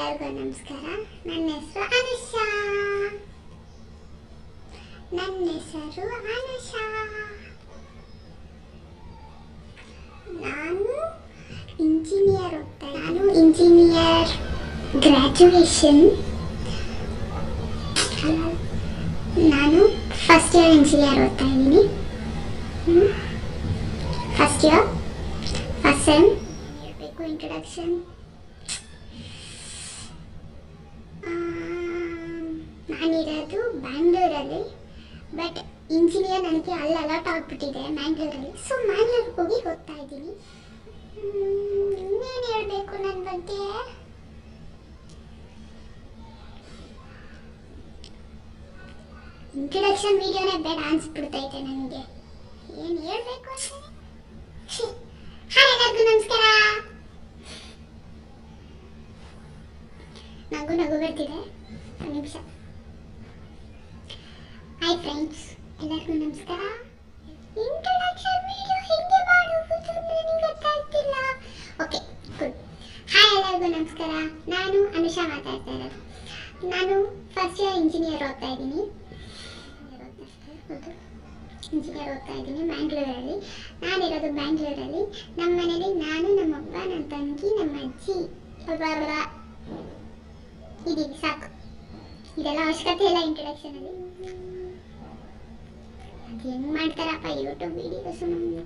ಎಲ್ಲರಿಗೂ ನಮಸ್ಕಾರ. ನನ್ನ ಹೆಸರು ಅನುಷಾ. ನಾನು ಇಂಜಿನಿಯರ್ ಗ್ರ್ಯಾಜುಯೇಷನ್. ನಾನು ಫಸ್ಟ್ ಇಯರ್ ಇಂಜಿನಿಯರ್ ಓದ್ತಾ ಇದ್ದೀನಿ. First year first sem. ಇರಬೇಕು ಇಂಟ್ರೊಡಕ್ಷನ್. ನಾನಿರೋದು ಬ್ಯಾಂಗ್ಳೂರಲ್ಲಿ, ಬಟ್ ಇಂಜಿನಿಯರ್ ನನಗೆ ಅಲ್ಲಿ ಅಲಾಟ್ ಆಗಿಬಿಟ್ಟಿದೆ ಮ್ಯಾಂಗ್ಳೂರಲ್ಲಿ. ಸೊ ಮ್ಯಾಂಗ್ಳೂರ್ಗೆ ಹೋಗಿ ಓದ್ತಾ ಇದ್ದೀನಿ. ಇನ್ನೇನು ಹೇಳಬೇಕು ನನ್ನ ಬಗ್ಗೆ? ಇಂಟ್ರೊಡಕ್ಷನ್ ವಿಡಿಯೋನೇ ಬೇಡ ಅನ್ಸ್ಬಿಡ್ತೈತೆ ನನಗೆ. ಏನು ಹೇಳಬೇಕು ಅಂದರೆ, ಹಾಯ್ ಎಲ್ಲರಿಗೂ ನಮಸ್ಕಾರ. ನಗು ಬರ್ತಿದೆ, ಒಂದು ನಿಮಿಷ. ಹಾಯ್ ಫ್ರೆಂಡ್ಸ್, ಎಲ್ಲರಿಗೂ ನಮಸ್ಕಾರ. ಇಂಟ್ರೊಡಕ್ಷನ್ ವಿಡಿಯೋ ಹೇಗೆ ಮಾಡುವುದು ನನಗೆ ಗೊತ್ತಾಗ್ತಿಲ್ಲ. Okay, good. ಹಾಯ್ ಎಲ್ಲರಿಗೂ ನಮಸ್ಕಾರ. ನಾನು ಅನುಷಾ ಮಾತಾಡ್ತಾ ಇರೋದು. ನಾನು ಫಸ್ಟ್ ಇಯರ್ ಇಂಜಿನಿಯರ್ ಓದ್ತಾ ಇದ್ದೀನಿ ಬ್ಯಾಂಗ್ಳೂರಲ್ಲಿ. ನಾನಿರೋದು ಬ್ಯಾಂಗ್ಳೂರಲ್ಲಿ. ನಮ್ಮ ಮನೇಲಿ ನಾನು, ನಮ್ಮಪ್ಪ, ನನ್ನ ತಂಗಿ, ನಮ್ಮ ಅಜ್ಜಿ ಇದೀವಿ. ಸಾಕು, ಇದೆಲ್ಲ ಅವಶ್ಯಕತೆ ಇಲ್ಲ ಇಂಟ್ರೊಡಕ್ಷನಲ್ಲಿ. ಅದು ಹೆಂಗೆ ಮಾಡ್ತಾರಪ್ಪ ಯೂಟ್ಯೂಬ್ ವಿಡಿಯೋಸು ನಮಗೆ.